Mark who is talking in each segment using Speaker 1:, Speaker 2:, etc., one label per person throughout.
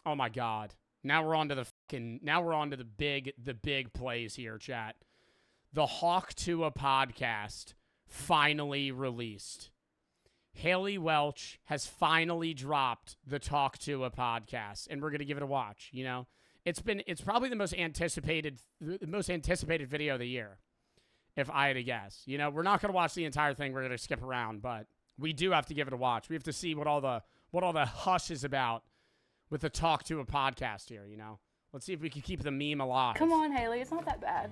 Speaker 1: Oh my God. Now we're on to the big plays here, chat. The Hawk Tua podcast finally released. Haley Welch has finally dropped the Talk Tua podcast, and we're going to give it a watch, you know? It's probably the most anticipated video of the year, if I had to guess. You know, we're not going to watch the entire thing. We're going to skip around, but we do have to give it a watch. We have to see what all the hush is about with the Talk Tua podcast here, you know? Let's see if we can keep the meme alive.
Speaker 2: Come on, Haley. It's not that bad.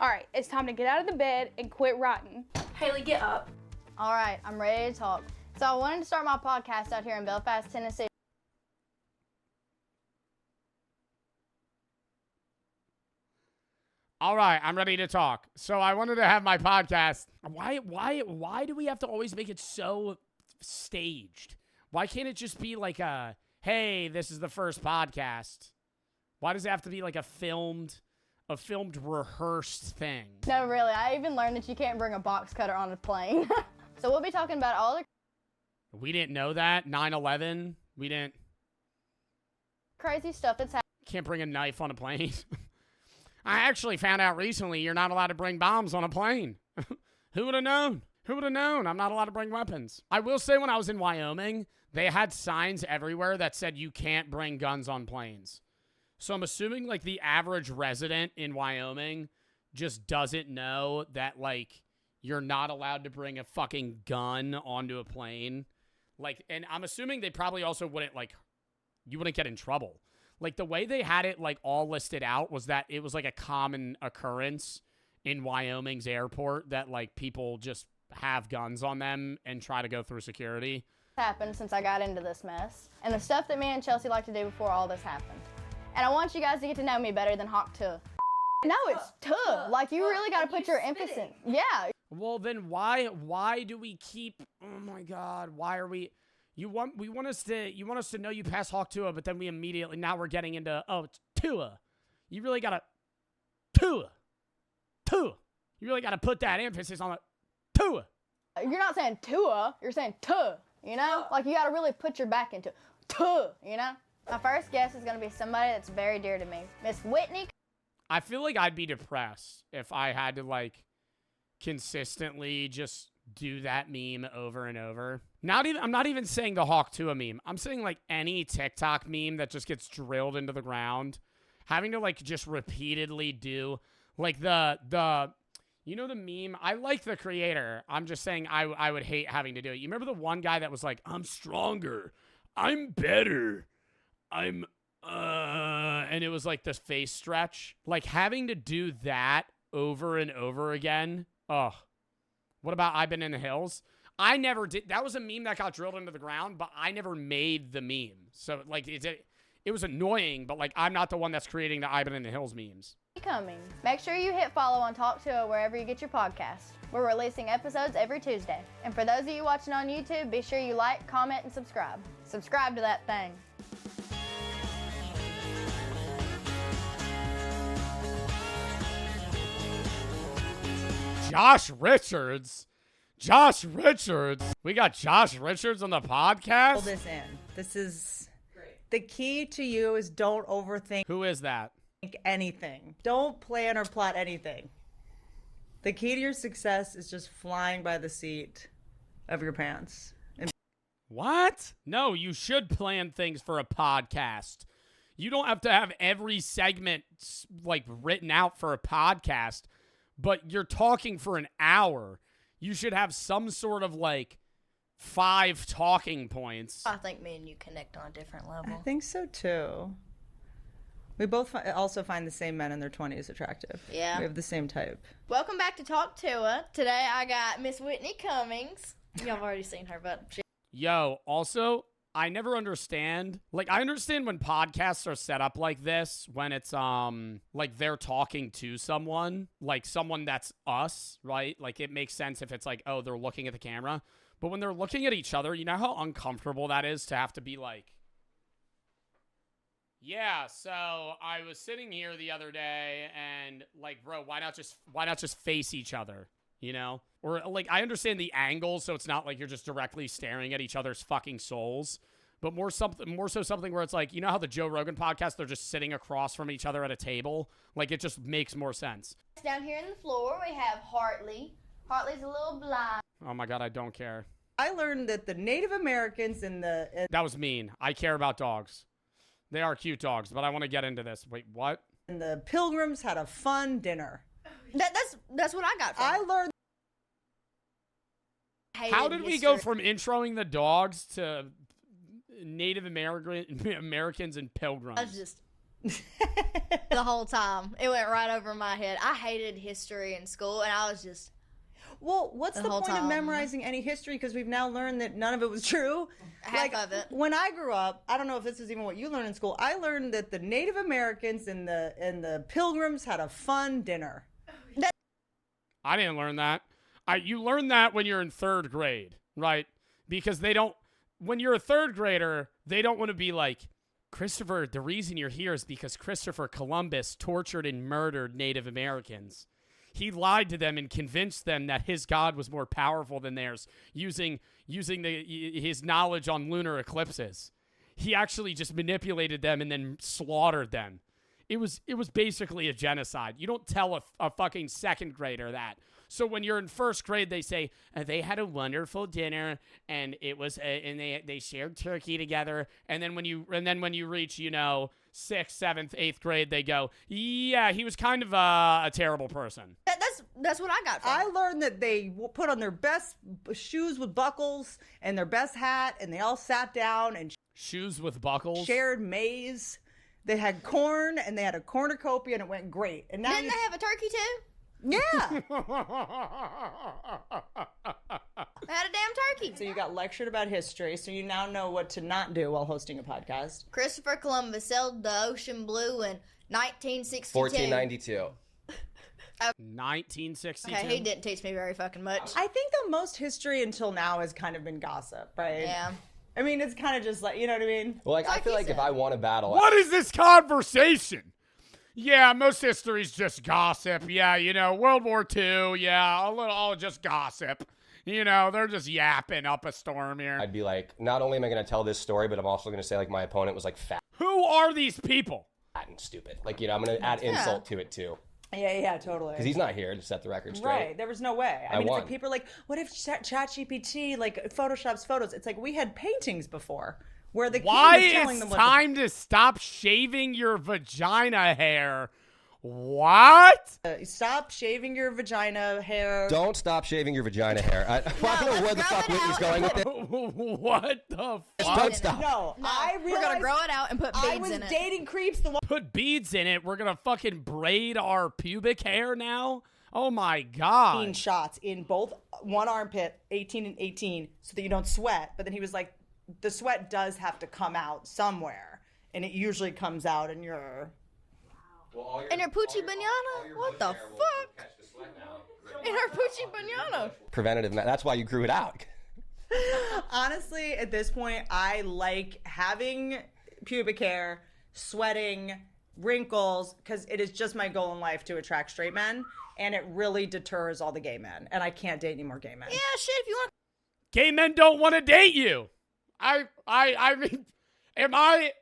Speaker 2: All right, it's time to get out of the bed and quit rotting. Haley, get up.
Speaker 3: All right, I'm ready to talk. So I wanted to start my podcast out here in Belfast, Tennessee.
Speaker 1: All right, I'm ready to talk. So I wanted to have my podcast. Why do we have to always make it so staged? Why can't it just be like a, hey, this is the first podcast? Why does it have to be like a filmed, rehearsed thing?
Speaker 3: No, really, I even learned that you can't bring a box cutter on a plane. So we'll be talking about all the
Speaker 1: We didn't know that. 9/11. We didn't.
Speaker 3: crazy stuff that's happening.
Speaker 1: Can't bring a knife on a plane. I actually found out recently you're not allowed to bring bombs on a plane. Who would have known? Who would have known? I'm not allowed to bring weapons. I will say when I was in Wyoming, they had signs everywhere that said you can't bring guns on planes. So I'm assuming like the average resident in Wyoming just doesn't know that like you're not allowed to bring a fucking gun onto a plane. Like, and I'm assuming they probably also wouldn't like, you wouldn't get in trouble. Like the way they had it like all listed out was that it was like a common occurrence in Wyoming's airport that like people just have guns on them and try to go through security.
Speaker 3: Happened since I got into this mess. And the stuff that me and Chelsea like to do before all this happened. And I want you guys to get to know me better than Hawk Tua. No, it's Tua. Like you really got to put your emphasis. Yeah.
Speaker 1: Well, then why do we keep, oh my God, why are we, you want us to know you pass Hawk Tua, but then we immediately, now we're getting into, oh, it's Tua. You really got to, Tua. You really got to put that emphasis on the Tua.
Speaker 3: You're not saying Tua, you're saying Tua, you know? Like you got to really put your back into Tua, you know? My first guest is going to be somebody that's very dear to me. Miss Whitney.
Speaker 1: I feel like I'd be depressed if I had to like consistently just do that meme over and over. I'm not even saying the Hawk Tua meme. I'm saying like any TikTok meme that just gets drilled into the ground. Having to like just repeatedly do like the you know the meme? I like the creator. I'm just saying I would hate having to do it. You remember the one guy that was like, I'm stronger. I'm better. And it was like this face stretch. Like having to do that over and over again. Oh, what about I've been in the hills? I never did. That was a meme that got drilled into the ground, but I never made the meme. So like it was annoying, but like I'm not the one that's creating the I've been in the hills memes.
Speaker 3: Coming. Make sure you hit follow on Talk Tua wherever you get your podcast. We're releasing episodes every Tuesday. And for those of you watching on YouTube, be sure you like, comment, and subscribe. Subscribe to that thing.
Speaker 1: Josh Richards. We got Josh Richards on the podcast.
Speaker 4: Hold this in. This is great. The key to you is don't overthink.
Speaker 1: Who is that?
Speaker 4: Anything. Don't plan or plot anything. The key to your success is just flying by the seat of your pants.
Speaker 1: What? No, you should plan things for a podcast. You don't have to have every segment like written out for a podcast, but you're talking for an hour. You should have some sort of like 5 talking points.
Speaker 5: I think me and you connect on a different level.
Speaker 4: I think so too. We both also find the same men in their 20s attractive.
Speaker 5: Yeah.
Speaker 4: We have the same type.
Speaker 5: Welcome back to Talk Tua. Today I got Miss Whitney Cummings. Y'all have already seen her, but
Speaker 1: Yo, also, I never understand. Like, I understand when podcasts are set up like this, when it's, like, they're talking to someone, like, someone that's us, right? Like, it makes sense if it's like, oh, they're looking at the camera. But when they're looking at each other, you know how uncomfortable that is to have to be like, yeah, so I was sitting here the other day and, like, bro, why not just face each other, you know? Or, like, I understand the angle, so it's not like you're just directly staring at each other's fucking souls. but more so something where it's like, you know how the Joe Rogan podcast, they're just sitting across from each other at a table? Like, it just makes more sense.
Speaker 3: Down here in the floor, we have Hartley. Hartley's a little blind.
Speaker 1: Oh my God, I don't care.
Speaker 4: I learned that the Native Americans in the
Speaker 1: That was mean. I care about dogs. They are cute dogs, but I want to get into this. Wait, what?
Speaker 4: and the Pilgrims had a fun dinner.
Speaker 5: That's what I got from
Speaker 4: I
Speaker 5: it.
Speaker 4: learned.
Speaker 1: How did we go from introing the dogs to Native Americans and Pilgrims?
Speaker 5: I was just the whole time. It went right over my head. I hated history in school, and I was just.
Speaker 4: Well, what's the point of memorizing any history? Because we've now learned that none of it was true.
Speaker 5: Half of it.
Speaker 4: When I grew up, I don't know if this is even what you learned in school. I learned that the Native Americans and the Pilgrims had a fun dinner.
Speaker 1: I didn't learn that. You learn that when you're in third grade, right? Because they don't. When you're a third grader, they don't want to be like, Christopher, the reason you're here is because Christopher Columbus tortured and murdered Native Americans. He lied to them and convinced them that his God was more powerful than theirs, using his knowledge on lunar eclipses. He actually just manipulated them and then slaughtered them. It was basically a genocide. You don't tell a fucking second grader that. So when you're in first grade, they say they had a wonderful dinner and it was and they shared turkey together. And then when you reach 6th, 7th, 8th grade, they go, yeah, he was kind of a terrible person.
Speaker 5: That's what I got from
Speaker 4: I learned that they put on their best shoes with buckles and their best hat, and they all sat down and
Speaker 1: shoes with buckles
Speaker 4: shared maize. They had corn and they had a cornucopia, and it went great. And now
Speaker 5: Didn't they have a turkey too?
Speaker 4: Yeah.
Speaker 5: They had a damn turkey.
Speaker 4: So you got lectured about history, so you now know what to not do while hosting a podcast.
Speaker 5: Christopher Columbus sailed the ocean blue in 1962.
Speaker 6: 1492.
Speaker 1: 1962.
Speaker 5: Okay, he didn't teach me very fucking much.
Speaker 4: I think the most history until now has kind of been gossip, right?
Speaker 5: Yeah.
Speaker 4: I mean, it's kind of just like, you know what I mean?
Speaker 6: Well, I feel like if I want a battle,
Speaker 1: what is this conversation? Yeah, most history's just gossip. Yeah, World War II. Yeah, all just gossip. They're just yapping up a storm here.
Speaker 6: I'd be like, not only am I going to tell this story, but I'm also going to say like my opponent was like fat
Speaker 1: Who are these people?
Speaker 6: and stupid. Like, I'm going to add insult to it too.
Speaker 4: Yeah, totally.
Speaker 6: Because he's not here to set the record straight.
Speaker 4: Right, there was no way. I mean,
Speaker 6: won.
Speaker 4: it's like people are like, what if ChatGPT like photoshops photos? It's like we had paintings before where the king was telling them
Speaker 1: Why it's time to stop shaving your vagina hair? What?
Speaker 4: Stop shaving your vagina hair.
Speaker 6: Don't stop shaving your vagina hair. I don't know where the fuck Whitney's going with it.
Speaker 1: What the fuck?
Speaker 6: Don't stop.
Speaker 4: No, I
Speaker 5: We're
Speaker 4: realized
Speaker 5: gonna grow it out and put
Speaker 4: I
Speaker 5: beads
Speaker 4: was
Speaker 5: in it.
Speaker 4: dating creeps. The
Speaker 1: Put beads in it. We're gonna fucking braid our pubic hair now? Oh my god.
Speaker 4: 18 shots in both one armpit, 18 and 18, so that you don't sweat. But then he was like, the sweat does have to come out somewhere, and it usually comes out in your...
Speaker 5: In her poochie banana? What the fuck? In her poochie banana.
Speaker 6: Preventative. That's why you grew it out.
Speaker 4: Honestly, at this point, I like having pubic hair, sweating, wrinkles, because it is just my goal in life to attract straight men, and it really deters all the gay men, and I can't date any more gay men.
Speaker 5: Yeah, shit, if you want.
Speaker 1: Gay men don't want to date you. I mean, am I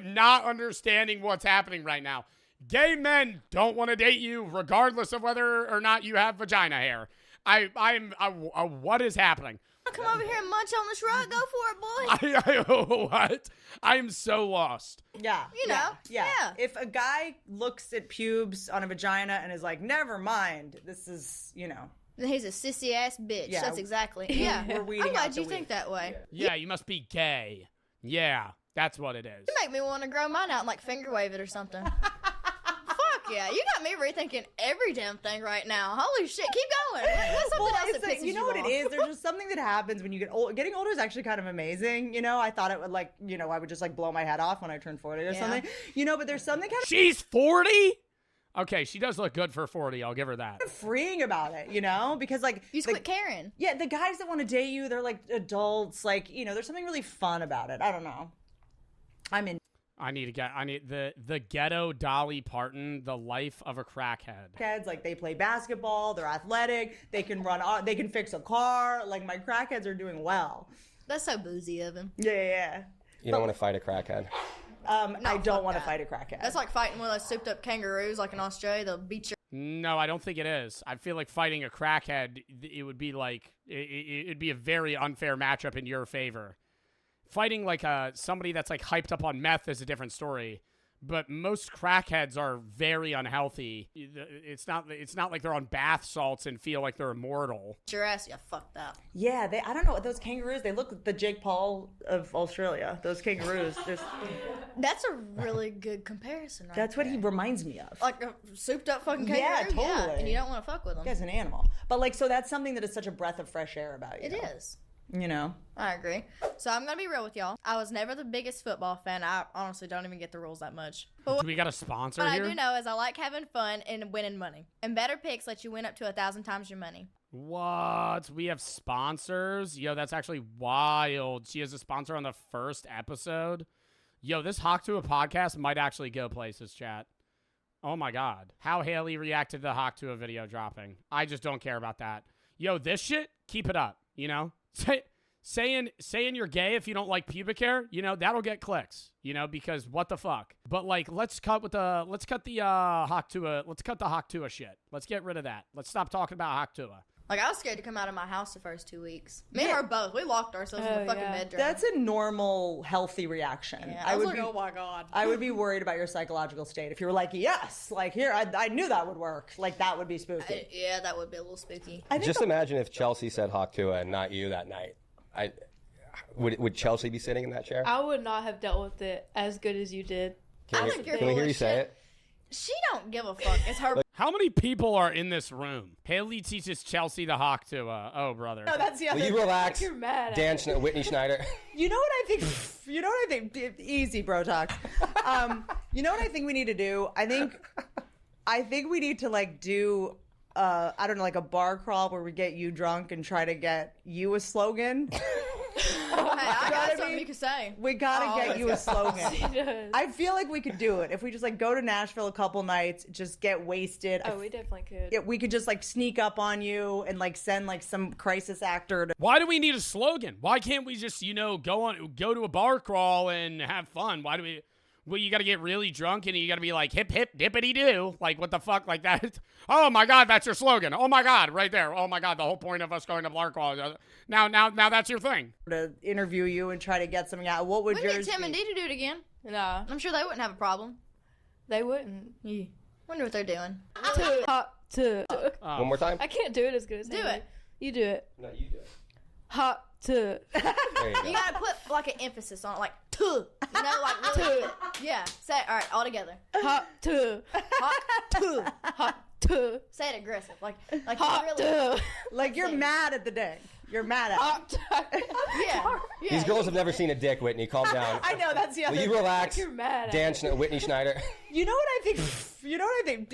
Speaker 1: not understanding what's happening right now? Gay men don't want to date you regardless of whether or not you have vagina hair. What is happening?
Speaker 5: Come over here and munch on this rug. Go for it, boy.
Speaker 1: What? I'm so lost.
Speaker 4: Yeah.
Speaker 5: Yeah.
Speaker 4: If a guy looks at pubes on a vagina and is like, never mind, this is,
Speaker 5: He's a sissy ass bitch.
Speaker 4: Yeah.
Speaker 5: That's exactly. Yeah.
Speaker 4: We're weeding
Speaker 5: I'm
Speaker 4: out
Speaker 5: glad
Speaker 4: the
Speaker 5: you think
Speaker 4: weed.
Speaker 5: that way.
Speaker 1: Yeah, you must be gay. Yeah, that's what it is.
Speaker 5: You make me want to grow mine out and like finger wave it or something. Fuck yeah. You got me rethinking every damn thing right now. Holy shit. Keep going. What's something else that
Speaker 4: it's like,
Speaker 5: pisses
Speaker 4: you know what
Speaker 5: off?
Speaker 4: it is? There's just something that happens when you get old. Getting older is actually kind of amazing. I thought it would I would just like blow my head off when I turned 40 or something. But there's something kind of
Speaker 1: She's 40? Okay, she does look good for 40. I'll give her that.
Speaker 4: freeing about it, because like
Speaker 5: You just quit caring.
Speaker 4: yeah, the guys that want to date you, they're like adults, like, there's something really fun about it. I don't know. I'm in.
Speaker 1: I need the ghetto Dolly Parton, the life of a crackhead.
Speaker 4: Crackheads, like they play basketball, they're athletic, they can run, they can fix a car. Like my crackheads are doing well.
Speaker 5: That's so boozy of him.
Speaker 4: Yeah.
Speaker 6: You don't want to fight a crackhead.
Speaker 4: I don't want to fight a crackhead.
Speaker 5: That's like fighting one of those souped up kangaroos, like in Australia. They'll beat your.
Speaker 1: No, I don't think it is. I feel like fighting a crackhead, it would be like it'd be a very unfair matchup in your favor. Fighting like somebody that's like hyped up on meth is a different story. But most crackheads are very unhealthy. It's not like they're on bath salts and feel like they're immortal.
Speaker 5: Your ass, yeah, fucked up.
Speaker 4: Yeah, I don't know, those kangaroos, they look like the Jake Paul of Australia. Those kangaroos.
Speaker 5: That's a really good comparison, right?
Speaker 4: That's what he reminds me of.
Speaker 5: Like a souped up fucking kangaroo?
Speaker 4: Yeah, totally.
Speaker 5: And you don't want to fuck with him.
Speaker 4: He's an animal. But like, so that's something that is such a breath of fresh air about you.
Speaker 5: It is.
Speaker 4: You know?
Speaker 5: I agree. So I'm going to be real with y'all. I was never the biggest football fan. I honestly don't even get the rules that much. But
Speaker 1: Do we got a sponsor
Speaker 5: what
Speaker 1: here?
Speaker 5: I do know is I like having fun and winning money. And better picks let you win up to 1,000 times your money.
Speaker 1: What? We have sponsors? Yo, that's actually wild. She has a sponsor on the first episode. Yo, this Hawk to a podcast might actually go places, chat. Oh my God. How Haley reacted to the Hawk to a video dropping. I just don't care about that. Yo, this shit, keep it up, you know? Saying you're gay if you don't like pubic hair, you know, that'll get clicks, you know, because what the fuck. But like, let's cut the Hawk to a shit. Let's get rid of that. Let's stop talking about Hawk to a.
Speaker 5: Like, I was scared to come out of my house the first 2 weeks. Me and her both. We locked ourselves in the fucking bedroom.
Speaker 4: That's a normal, healthy reaction.
Speaker 5: Yeah, I was like, oh my God.
Speaker 4: I would be worried about your psychological state. If you were like, yes, like here, I knew that would work. Like, that would be spooky.
Speaker 5: Yeah, that would be a little spooky.
Speaker 6: Just imagine if Chelsea said Hawk Tua and not you that night. Would Chelsea be sitting in that chair?
Speaker 2: I would not have dealt with it as good as you did.
Speaker 6: Can we hear you say it?
Speaker 5: She don't give a fuck. It's her.
Speaker 1: How many people are in this room? Haley teaches Chelsea the Hawk to oh, brother.
Speaker 4: No, that's the other.
Speaker 6: Will you relax?
Speaker 2: You're mad
Speaker 6: Dan Whitney Schneider.
Speaker 4: You know what I think? Easy, bro talk. You know what I think we need to do? I think we need to like do I don't know, like a bar crawl where we get you drunk and try to get you a slogan.
Speaker 5: I got something you can say.
Speaker 4: We gotta get you a slogan.
Speaker 2: She does.
Speaker 4: I feel like we could do it if we just like go to Nashville a couple nights, just get wasted.
Speaker 2: Oh, we definitely could.
Speaker 4: Yeah, we could just like sneak up on you and like send like some crisis actor to.
Speaker 1: Why do we need a slogan? Why can't we just, you know, go to a bar crawl and have fun? Why do we? Well, you got to get really drunk and you got to be like hip hip dippity doo, like what the fuck, like that. Oh my God, that's your slogan. Oh my God, right there. Oh my God, the whole point of us going to bar crawl. Now that's your thing.
Speaker 4: To interview you and try to get something out. What would
Speaker 5: We
Speaker 4: yours
Speaker 5: get Tim
Speaker 4: be?
Speaker 5: and Dee to do it again.
Speaker 2: Nah,
Speaker 5: I'm sure they wouldn't have a problem.
Speaker 2: they wouldn't.
Speaker 5: Yeah. Wonder what they're doing.
Speaker 2: Hot to.
Speaker 6: One more time.
Speaker 2: I can't do it as good as
Speaker 5: Do
Speaker 2: Haley.
Speaker 5: it.
Speaker 2: You do it.
Speaker 6: No, you do it.
Speaker 2: Hot to.
Speaker 6: There you
Speaker 5: You
Speaker 6: go.
Speaker 5: gotta put like an emphasis on it, like tuh. You know, like really. Yeah. Say it. All right, all together.
Speaker 2: Hot to.
Speaker 5: Hot tuh.
Speaker 2: Hot to.
Speaker 5: Say it aggressive, like
Speaker 2: Hot
Speaker 5: really.
Speaker 2: to.
Speaker 4: Like you're mad at the day. You're mad at.
Speaker 2: Hot to.
Speaker 5: Yeah.
Speaker 6: These girls have never seen a dick, Whitney. Calm down.
Speaker 4: I know that's the other.
Speaker 6: Will you relax?
Speaker 2: You're mad at
Speaker 6: Dan
Speaker 2: it.
Speaker 6: Whitney Schneider.
Speaker 4: You know what I think? You know what I think?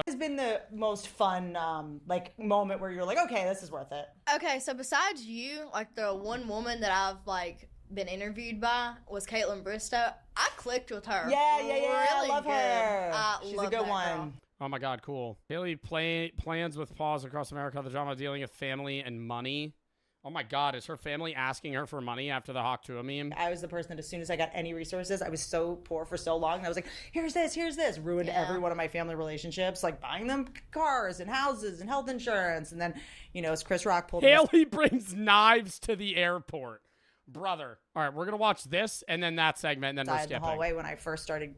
Speaker 4: Has been the most fun like moment where you're like, okay, this is worth it.
Speaker 5: Okay, so besides you, like the one woman that I've like been interviewed by was Caitlyn Bristowe. I clicked with her.
Speaker 4: Yeah. I
Speaker 5: Really
Speaker 4: love
Speaker 5: good.
Speaker 4: her.
Speaker 5: I
Speaker 4: She's
Speaker 5: love
Speaker 4: a good
Speaker 5: that
Speaker 4: one.
Speaker 5: girl.
Speaker 1: Oh my God, cool. Haley plans with pause across America. The drama dealing with family and money. Oh my God, is her family asking her for money after the Hawk Tua meme?
Speaker 4: I was the person that as soon as I got any resources, I was so poor for so long. And I was like, here's this. Ruined every one of my family relationships, like buying them cars and houses and health insurance. And then, you know, as Chris Rock pulled
Speaker 1: Haley brings knives to the airport. Brother. All right, we're going to watch this and then that segment and then we're
Speaker 4: inside the
Speaker 1: skipping.
Speaker 4: hallway when I first started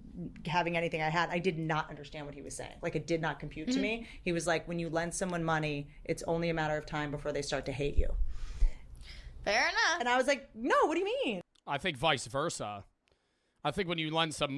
Speaker 4: having anything I had, I did not understand what he was saying. Like, it did not compute to me. He was like, when you lend someone money, it's only a matter of time before they start to hate you.
Speaker 5: Fair enough.
Speaker 4: And I was like, no, what do you mean?
Speaker 1: I think vice versa. I think when you lend someone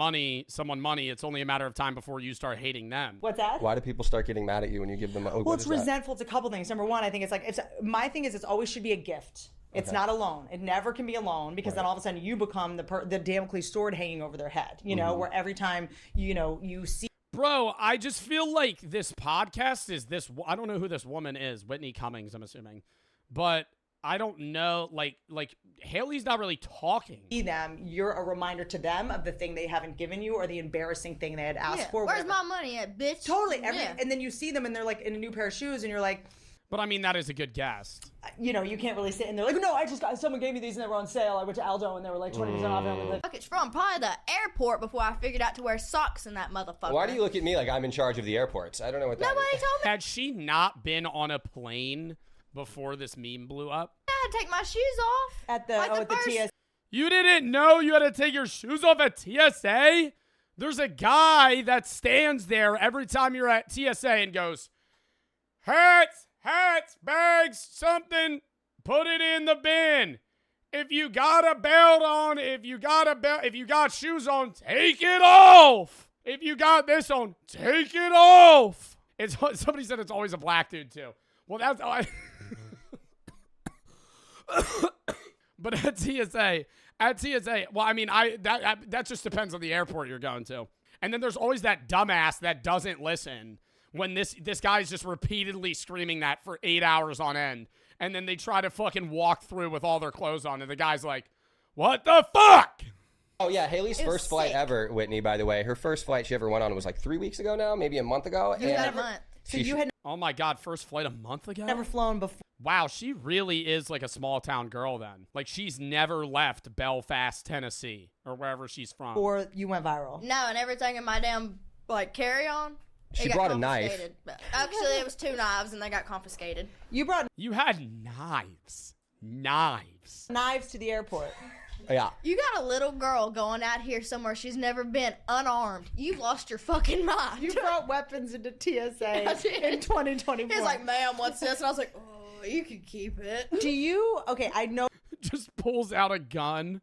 Speaker 1: money, it's only a matter of time before you start hating them.
Speaker 4: What's that?
Speaker 6: Why do people start getting mad at you when you give them?
Speaker 4: Well, it's resentful. It's a couple things. Number one, I think it's like, my thing is, it's always should be a gift. It's not a loan. It never can be a loan because then all of a sudden you become the Damocles sword hanging over their head, you know, where every time, you know, you see.
Speaker 1: Bro, I just feel like this podcast is this. I don't know who this woman is. Whitney Cummings, I'm assuming. But I don't know. Like Haley's not really talking.
Speaker 4: See them, you're a reminder to them of the thing they haven't given you or the embarrassing thing they had asked for.
Speaker 5: Where's
Speaker 4: whatever.
Speaker 5: my money at, bitch?
Speaker 4: Totally. And then you see them and they're like in a new pair of shoes and you're like,
Speaker 1: But I mean, that is a good guess.
Speaker 4: you can't really sit and they're like, no, I just got, someone gave me these and they were on sale. I went to Aldo and they were like 20% off. And I was like,
Speaker 5: Fuck, it's from probably the airport before I figured out to wear socks in that motherfucker.
Speaker 6: Why do you look at me like I'm in charge of the airports? I don't know what that
Speaker 5: Nobody
Speaker 6: is.
Speaker 5: told me
Speaker 1: Had she not been on a plane before this meme blew up?
Speaker 5: I had to take my shoes off.
Speaker 4: at the,
Speaker 5: Like
Speaker 4: at the
Speaker 5: first-
Speaker 4: TS.
Speaker 1: You didn't know you had to take your shoes off at TSA? There's a guy that stands there every time you're at TSA and goes, hats, bags, something, put it in the bin. If you got a belt on, if you got shoes on, take it off. If you got this on, take it off. Somebody said it's always a black dude too. Well, that's but at TSA, well, I mean, that just depends on the airport you're going to. And then there's always that dumbass that doesn't listen when this guy's just repeatedly screaming that for 8 hours on end. And then they try to fucking walk through with all their clothes on, and the guy's like, what the fuck?
Speaker 6: Oh, yeah, Haley's first flight
Speaker 5: sick.
Speaker 6: ever, Whitney, by the way. Her first flight she ever went on was like 3 weeks ago now, maybe a month ago.
Speaker 5: You had a month.
Speaker 4: So you had
Speaker 1: Oh my God, first flight a month ago?
Speaker 4: never flown before.
Speaker 1: Wow, she really is like a small town girl then. Like she's never left Belfast, Tennessee, or wherever she's from.
Speaker 4: Or you went viral.
Speaker 5: No, and everything in my damn carry-on.
Speaker 6: She
Speaker 5: it got
Speaker 6: brought a knife.
Speaker 5: confiscated. But actually, it was 2 knives, and they got confiscated.
Speaker 4: You brought
Speaker 1: You had knives.
Speaker 4: knives to the airport.
Speaker 6: Yeah.
Speaker 5: You got a little girl going out here somewhere she's never been, unarmed. You've lost your fucking mind.
Speaker 4: You brought weapons into TSA
Speaker 5: I did.
Speaker 4: in 2024.
Speaker 5: He's like, ma'am, what's this? And I was like, oh, you can keep it.
Speaker 4: do you? Okay, I know.
Speaker 1: Just pulls out a gun.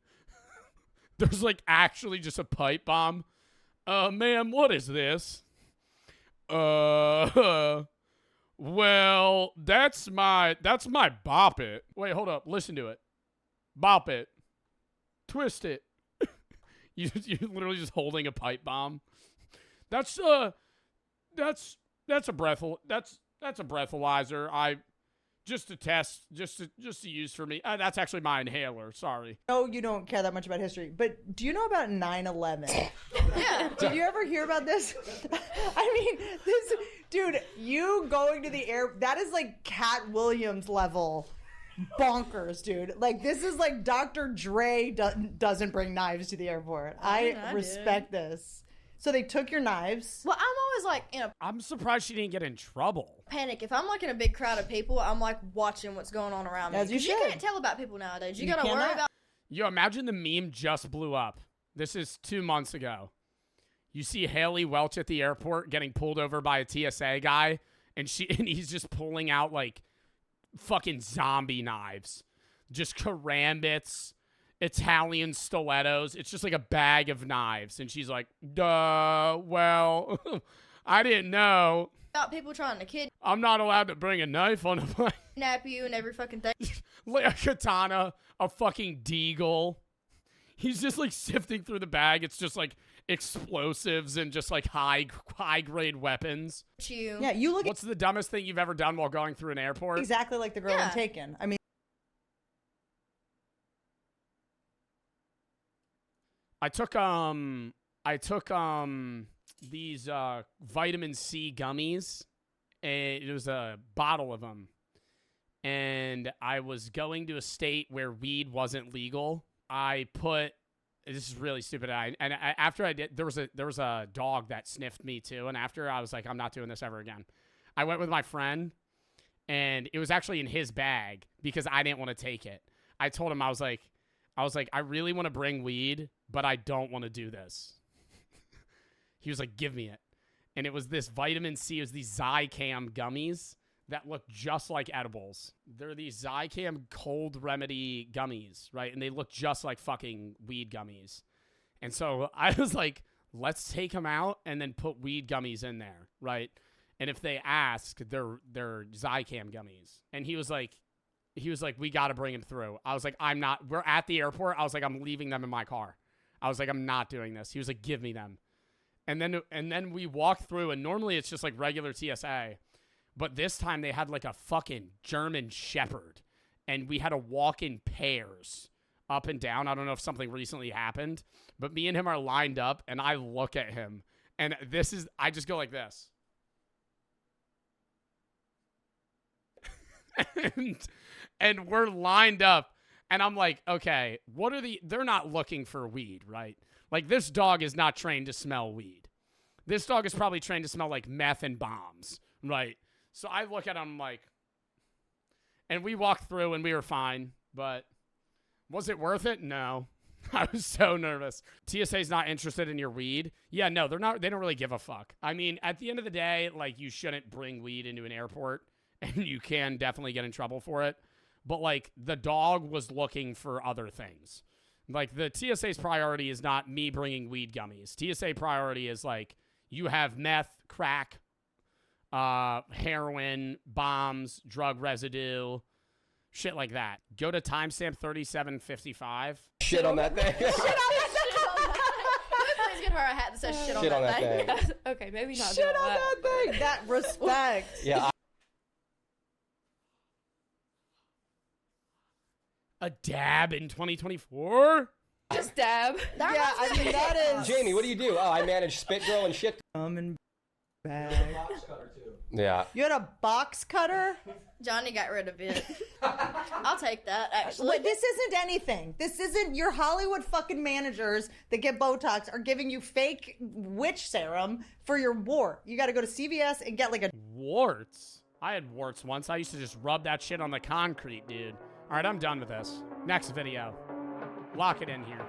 Speaker 1: There's like actually just a pipe bomb. Ma'am, what is this? Well, that's my bop it. Wait, hold up. Listen to it. Bop it. Twist it. You're literally just holding a pipe bomb. That's a breathalyzer. Just to test, just to use for me. That's actually my inhaler. Sorry.
Speaker 4: No, you don't care that much about history, but do you know about 9/11?
Speaker 5: Yeah.
Speaker 4: Did you ever hear about this? I mean, this dude, you going to the air, that is like Cat Williams level bonkers, dude. Like, this is like Dr. Dre doesn't bring knives to the airport. I respect this. So they took your knives.
Speaker 5: Well, I'm always like in a
Speaker 1: I'm surprised she didn't get in trouble.
Speaker 5: panic. If I'm like in a big crowd of people, I'm like watching what's going on around me.
Speaker 4: As you
Speaker 5: 'Cause you
Speaker 4: should.
Speaker 5: can't tell about people nowadays. You
Speaker 4: You
Speaker 5: gotta worry
Speaker 4: cannot.
Speaker 5: about.
Speaker 1: Yo, imagine the meme just blew up. This is 2 months ago. You see Haley Welch at the airport getting pulled over by a TSA guy, and he's just pulling out like fucking zombie knives, just karambits, Italian stilettos. It's just like a bag of knives, and she's like, "Duh, well, I didn't know.
Speaker 5: About people trying to
Speaker 1: I'm not allowed to bring a knife on a plane."
Speaker 5: kidnap you and every fucking thing.
Speaker 1: Like a katana, a fucking deagle. He's just like sifting through the bag. It's just like explosives and just like high grade weapons.
Speaker 5: You.
Speaker 4: Yeah, you look
Speaker 1: What's the dumbest thing you've ever done while going through an airport?
Speaker 4: exactly like the girl
Speaker 5: Yeah.
Speaker 4: in Taken. I mean,
Speaker 1: I took these vitamin C gummies, and it was a bottle of them. And I was going to a state where weed wasn't legal. This is really stupid. After I did, there was a dog that sniffed me too. And after, I was like, I'm not doing this ever again. I went with my friend, and it was actually in his bag because I didn't want to take it. I told him, I was like, I really want to bring weed, but I don't want to do this. He was like, give me it. And it was this vitamin C. It was these Zicam gummies that look just like edibles. They're these Zicam cold remedy gummies, right? And they look just like fucking weed gummies. And so I was like, let's take them out and then put weed gummies in there, right? And if they ask, they're Zicam gummies. And he was like, we got to bring him through. I was like, we're at the airport. I was like, I'm leaving them in my car. I was like, I'm not doing this. He was like, give me them. And then we walked through, and normally it's just like regular TSA. But this time they had like a fucking German Shepherd. and we had to walk in pairs up and down. I don't know if something recently happened, but me and him are lined up, and I look at him, and I just go like this. and we're lined up, and I'm like, okay, they're not looking for weed, right? Like, this dog is not trained to smell weed. This dog is probably trained to smell like meth and bombs, right? So I look at him like, and we walked through and we were fine, but was it worth it? No. I was so nervous. TSA's not interested in your weed. Yeah, no, they don't really give a fuck. I mean, at the end of the day, like, you shouldn't bring weed into an airport, and you can definitely get in trouble for it. But, like, the dog was looking for other things. Like, the TSA's priority is not me bringing weed gummies. TSA priority is, like, you have meth, crack, heroin, bombs, drug residue, shit like that. Go to timestamp 3755.
Speaker 6: Shit on that thing.
Speaker 5: Please get her a hat that says shit on that thing.
Speaker 7: Okay, maybe not.
Speaker 4: Shit on that thing. That respect.
Speaker 6: Yeah.
Speaker 1: A dab in 2024?
Speaker 7: Just dab.
Speaker 4: Yeah, I mean, that is.
Speaker 6: Jamie, what do you do? Oh, I manage Spit Girl and shit.
Speaker 4: And bag.
Speaker 6: Yeah.
Speaker 4: You had a box cutter?
Speaker 5: Johnny got rid of it. I'll take that, actually.
Speaker 4: But this isn't anything. This isn't your Hollywood fucking managers that get Botox are giving you fake witch serum for your wart. You got to go to CVS and get like a
Speaker 1: Warts? I had warts once. I used to just rub that shit on the concrete, dude. All right, I'm done with this. Next video. Lock it in here.